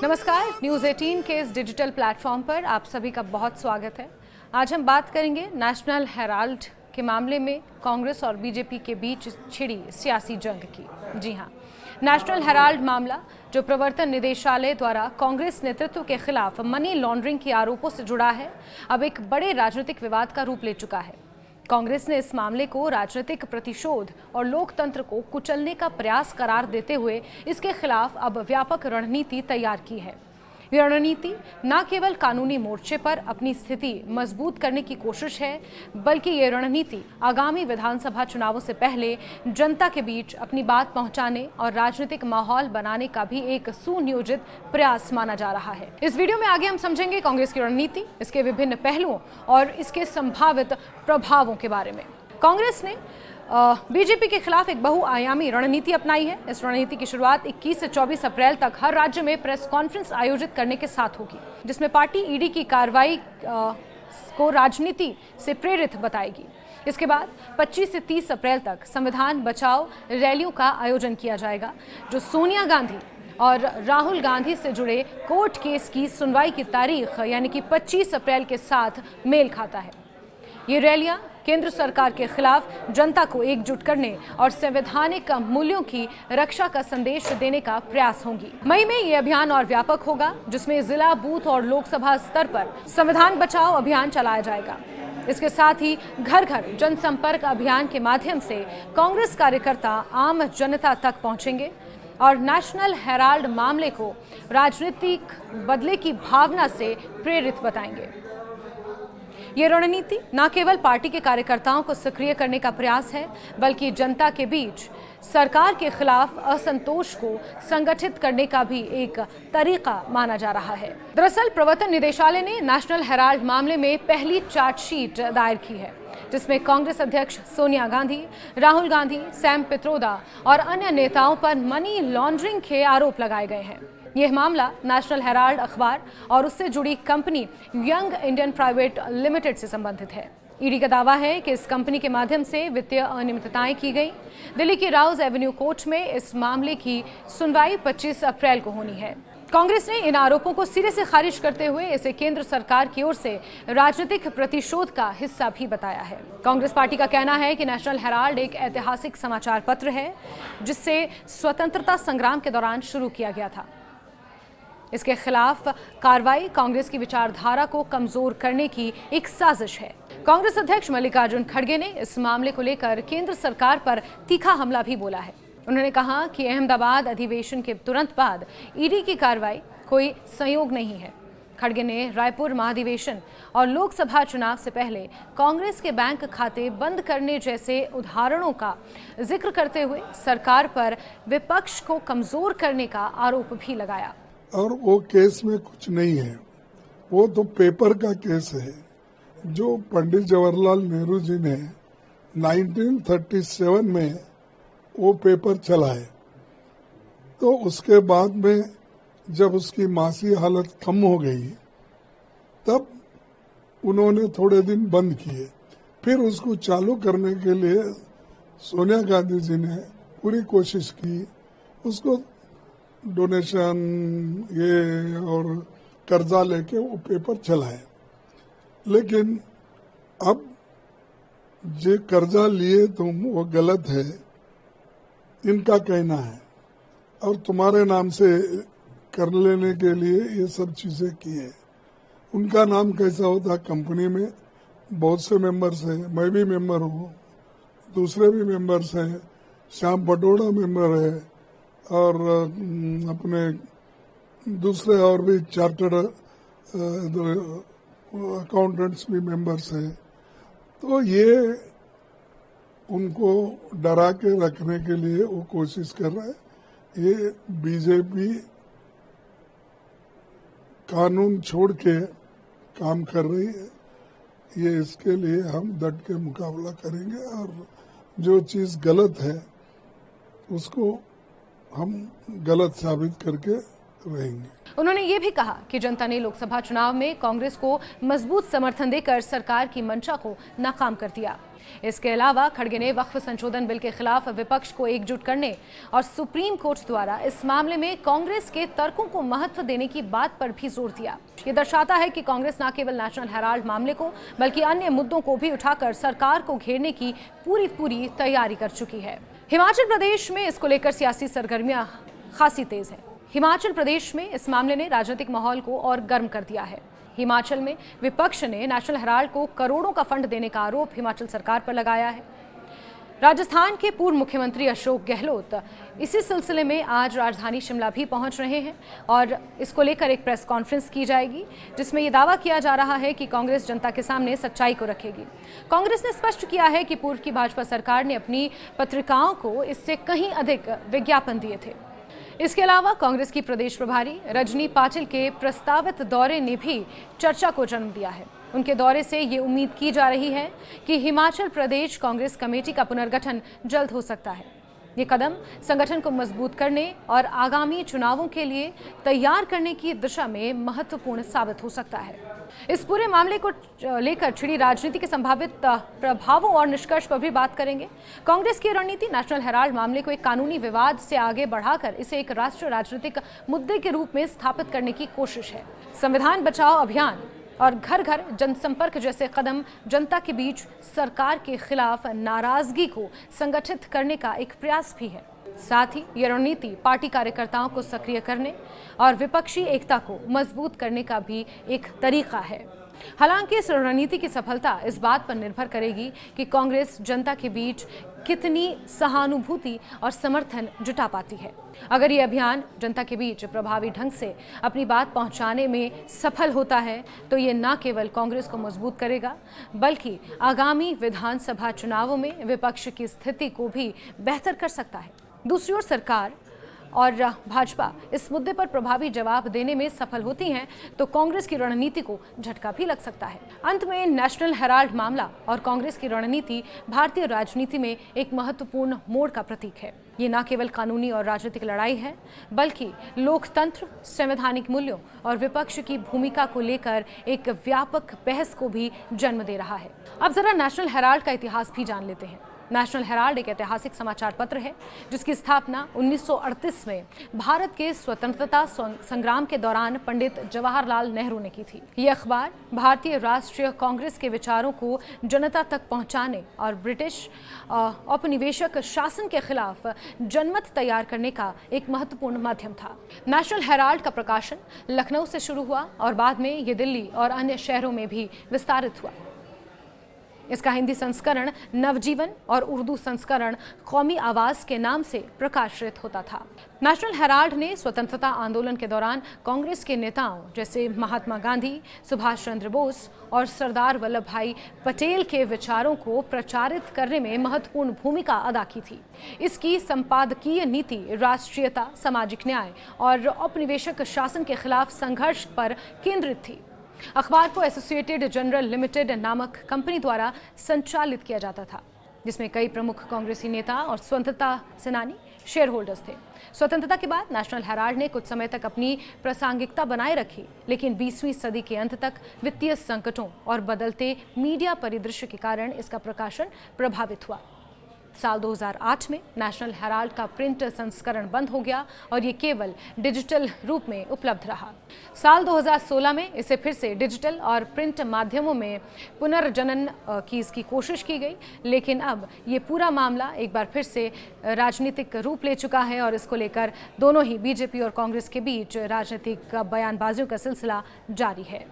नमस्कार, न्यूज़ 18 के इस डिजिटल प्लेटफॉर्म पर आप सभी का बहुत स्वागत है। आज हम बात करेंगे नेशनल हेराल्ड के मामले में कांग्रेस और बीजेपी के बीच छिड़ी सियासी जंग की। जी हां, नेशनल हेराल्ड मामला जो प्रवर्तन निदेशालय द्वारा कांग्रेस नेतृत्व के खिलाफ मनी लॉन्ड्रिंग के आरोपों से जुड़ा है, अब एक बड़े राजनीतिक विवाद का रूप ले चुका है। कांग्रेस ने इस मामले को राजनीतिक प्रतिशोध और लोकतंत्र को कुचलने का प्रयास करार देते हुए इसके खिलाफ अब व्यापक रणनीति तैयार की है। यह रणनीति न केवल कानूनी मोर्चे पर अपनी स्थिति मजबूत करने की कोशिश है, बल्कि ये रणनीति आगामी विधानसभा चुनावों से पहले जनता के बीच अपनी बात पहुंचाने और राजनीतिक माहौल बनाने का भी एक सुनियोजित प्रयास माना जा रहा है। इस वीडियो में आगे हम समझेंगे कांग्रेस की रणनीति, इसके विभिन्न पहलुओं और इसके संभावित प्रभावों के बारे में। कांग्रेस ने बीजेपी के खिलाफ एक बहुआयामी रणनीति अपनाई है। इस रणनीति की शुरुआत 21 से 24 अप्रैल तक हर राज्य में प्रेस कॉन्फ्रेंस आयोजित करने के साथ होगी, जिसमें पार्टी ईडी की कार्रवाई को राजनीति से प्रेरित बताएगी। इसके बाद 25 से 30 अप्रैल तक संविधान बचाओ रैलियों का आयोजन किया जाएगा, जो सोनिया गांधी और राहुल गांधी से जुड़े कोर्ट केस की सुनवाई की तारीख यानी कि 25 अप्रैल के साथ मेल खाता है। ये रैलियां केंद्र सरकार के खिलाफ जनता को एकजुट करने और संवैधानिक मूल्यों की रक्षा का संदेश देने का प्रयास होंगी। मई में ये अभियान और व्यापक होगा, जिसमें जिला, बूथ और लोकसभा स्तर पर संविधान बचाओ अभियान चलाया जाएगा। इसके साथ ही घर घर जनसंपर्क अभियान के माध्यम से कांग्रेस कार्यकर्ता आम जनता तक पहुंचेंगे और नेशनल हेराल्ड मामले को राजनीतिक बदले की भावना से प्रेरित बताएंगे। ये रणनीति न केवल पार्टी के कार्यकर्ताओं को सक्रिय करने का प्रयास है, बल्कि जनता के बीच सरकार के खिलाफ असंतोष को संगठित करने का भी एक तरीका माना जा रहा है। दरअसल प्रवर्तन निदेशालय ने नेशनल हेराल्ड मामले में पहली चार्जशीट दायर की है, जिसमें कांग्रेस अध्यक्ष सोनिया गांधी, राहुल गांधी, सैम पित्रोदा और अन्य नेताओं पर मनी लॉन्ड्रिंग के आरोप लगाए गए हैं। यह मामला नेशनल हेराल्ड अखबार और उससे जुड़ी company young Indian private limited से संबंधित है। ईडी का दावा है कि इस कंपनी के माध्यम से वित्तीय अनियमितताएं की गई। दिल्ली की राउज एवेन्यू कोर्ट में इस मामले की सुनवाई 25 अप्रैल को होनी है। कांग्रेस ने इन आरोपों को सिरे से खारिज करते हुए इसे केंद्र सरकार की ओर से राजनीतिक प्रतिशोध का हिस्सा भी बताया है। कांग्रेस पार्टी का कहना है कि नेशनल हेराल्ड एक ऐतिहासिक समाचार पत्र है, जिससे स्वतंत्रता संग्राम के दौरान शुरू किया गया था। इसके खिलाफ कार्रवाई कांग्रेस की विचारधारा को कमजोर करने की एक साजिश है। कांग्रेस अध्यक्ष मल्लिकार्जुन खड़गे ने इस मामले को लेकर केंद्र सरकार पर तीखा हमला भी बोला है। उन्होंने कहा कि अहमदाबाद अधिवेशन के तुरंत बाद ईडी की कार्रवाई कोई संयोग नहीं है। खड़गे ने रायपुर महाधिवेशन और लोकसभा चुनाव से पहले कांग्रेस के बैंक खाते बंद करने जैसे उदाहरणों का जिक्र करते हुए सरकार पर विपक्ष को कमजोर करने का आरोप भी लगाया। और वो केस में कुछ नहीं है, वो तो पेपर का केस है जो पंडित जवाहरलाल नेहरू जी ने 1937 में वो पेपर चलाए। तो उसके बाद में जब उसकी मासी हालत कम हो गई, तब उन्होंने थोड़े दिन बंद किए। फिर उसको चालू करने के लिए सोनिया गांधी जी ने पूरी कोशिश की, उसको डोनेशन ये और कर्जा लेके वो पेपर चलाए। लेकिन अब जो कर्जा लिए तुम वो गलत है, इनका कहना है, और तुम्हारे नाम से कर लेने के लिए ये सब चीजें की है। उनका नाम कैसा होता, कंपनी में बहुत से मेंबर्स हैं, मैं भी मेंबर हूँ, दूसरे भी मेंबर्स हैं, श्याम बटोड़ा मेंबर है और अपने दूसरे और भी चार्टर्ड अकाउंटेंट्स भी मेंबर्स हैं। तो ये उनको डरा के रखने के लिए वो कोशिश कर रहा है। ये बीजेपी कानून छोड़ के काम कर रही है। ये इसके लिए हम डट के मुकाबला करेंगे और जो चीज गलत है उसको हम गलत साबित करके रहेंगे। उन्होंने ये भी कहा कि जनता ने लोकसभा चुनाव में कांग्रेस को मजबूत समर्थन देकर सरकार की मंशा को नाकाम कर दिया। इसके अलावा खड़गे ने वक्फ संशोधन बिल के खिलाफ विपक्ष को एकजुट करने और सुप्रीम कोर्ट द्वारा इस मामले में कांग्रेस के तर्कों को महत्व देने की बात पर भी जोर दिया। ये दर्शाता है कि कांग्रेस न केवल नेशनल हेराल्ड मामले को बल्कि अन्य मुद्दों को भी उठाकर सरकार को घेरने की पूरी तैयारी कर चुकी है। हिमाचल प्रदेश में इसको लेकर सियासी सरगर्मियां खासी तेज है। हिमाचल प्रदेश में इस मामले ने राजनीतिक माहौल को और गर्म कर दिया है। हिमाचल में विपक्ष ने नेशनल हेराल्ड को करोड़ों का फंड देने का आरोप हिमाचल सरकार पर लगाया है। राजस्थान के पूर्व मुख्यमंत्री अशोक गहलोत इसी सिलसिले में आज राजधानी शिमला भी पहुंच रहे हैं और इसको लेकर एक प्रेस कॉन्फ्रेंस की जाएगी, जिसमें यह दावा किया जा रहा है कि कांग्रेस जनता के सामने सच्चाई को रखेगी। कांग्रेस ने स्पष्ट किया है कि पूर्व की भाजपा सरकार ने अपनी पत्रिकाओं को इससे कहीं अधिक विज्ञापन दिए थे। इसके अलावा कांग्रेस की प्रदेश प्रभारी रजनी पाटिल के प्रस्तावित दौरे ने भी चर्चा को जन्म दिया है। उनके दौरे से ये उम्मीद की जा रही है कि हिमाचल प्रदेश कांग्रेस कमेटी का पुनर्गठन जल्द हो सकता है। ये कदम संगठन को मजबूत करने और आगामी चुनावों के लिए तैयार करने की दिशा में महत्वपूर्ण साबित हो सकता है। इस पूरे मामले को लेकर छिड़ी राजनीति के संभावित प्रभावों और निष्कर्ष पर भी बात करेंगे। कांग्रेस की रणनीति नेशनल हेराल्ड मामले को एक कानूनी विवाद से आगे बढ़ाकर इसे एक राष्ट्रीय राजनीतिक मुद्दे के रूप में स्थापित करने की कोशिश है। संविधान बचाओ अभियान और घर घर जनसंपर्क जैसे कदम जनता के बीच सरकार के खिलाफ नाराजगी को संगठित करने का एक प्रयास भी है। साथ ही यह रणनीति पार्टी कार्यकर्ताओं को सक्रिय करने और विपक्षी एकता को मजबूत करने का भी एक तरीका है। हालांकि इस रणनीति की सफलता इस बात पर निर्भर करेगी कि कांग्रेस जनता के बीच कितनी सहानुभूति और समर्थन जुटा पाती है। अगर ये अभियान जनता के बीच प्रभावी ढंग से अपनी बात पहुंचाने में सफल होता है तो ये न केवल कांग्रेस को मजबूत करेगा बल्कि आगामी विधानसभा चुनावों में विपक्ष की स्थिति को भी बेहतर कर सकता है। दूसरी ओर सरकार और भाजपा इस मुद्दे पर प्रभावी जवाब देने में सफल होती हैं तो कांग्रेस की रणनीति को झटका भी लग सकता है। अंत में नेशनल हेराल्ड मामला और कांग्रेस की रणनीति भारतीय राजनीति में एक महत्वपूर्ण मोड़ का प्रतीक है। ये न केवल कानूनी और राजनीतिक लड़ाई है बल्कि लोकतंत्र, संवैधानिक मूल्यों और विपक्ष की भूमिका को लेकर एक व्यापक बहस को भी जन्म दे रहा है। अब जरा नेशनल हेराल्ड का इतिहास भी जान लेते हैं। नेशनल हेराल्ड एक ऐतिहासिक समाचार पत्र है जिसकी स्थापना 1938 में भारत के स्वतंत्रता संग्राम के दौरान पंडित जवाहरलाल नेहरू ने की थी। यह अखबार भारतीय राष्ट्रीय कांग्रेस के विचारों को जनता तक पहुंचाने और ब्रिटिश औपनिवेशिक शासन के खिलाफ जनमत तैयार करने का एक महत्वपूर्ण माध्यम था। नेशनल हेराल्ड का प्रकाशन लखनऊ से शुरू हुआ और बाद में ये दिल्ली और अन्य शहरों में भी विस्तारित हुआ। इसका हिंदी संस्करण नवजीवन और उर्दू संस्करण कौमी आवाज के नाम से प्रकाशित होता था। नेशनल हेराल्ड ने स्वतंत्रता आंदोलन के दौरान कांग्रेस के नेताओं जैसे महात्मा गांधी, सुभाष चंद्र बोस और सरदार वल्लभ भाई पटेल के विचारों को प्रचारित करने में महत्वपूर्ण भूमिका अदा की थी। इसकी संपादकीय नीति राष्ट्रीयता, सामाजिक न्याय और औपनिवेशिक शासन के खिलाफ संघर्ष पर केंद्रित थी। अखबार को एसोसिएटेड जनरल लिमिटेड नामक कंपनी द्वारा संचालित किया जाता था, जिसमें कई प्रमुख कांग्रेसी नेता और स्वतंत्रता सेनानी शेयर होल्डर्स थे। स्वतंत्रता के बाद नेशनल हेराल्ड ने कुछ समय तक अपनी प्रासंगिकता बनाए रखी, लेकिन 20वीं सदी के अंत तक वित्तीय संकटों और बदलते मीडिया परिदृश्य के कारण इसका प्रकाशन प्रभावित हुआ। साल 2008 में नेशनल हेराल्ड का प्रिंट संस्करण बंद हो गया और ये केवल डिजिटल रूप में उपलब्ध रहा। साल 2016 में इसे फिर से डिजिटल और प्रिंट माध्यमों में पुनर्जनन की इसकी कोशिश की गई, लेकिन अब ये पूरा मामला एक बार फिर से राजनीतिक रूप ले चुका है और इसको लेकर दोनों ही बीजेपी और कांग्रेस के बीच राजनीतिक बयानबाजियों का सिलसिला जारी है।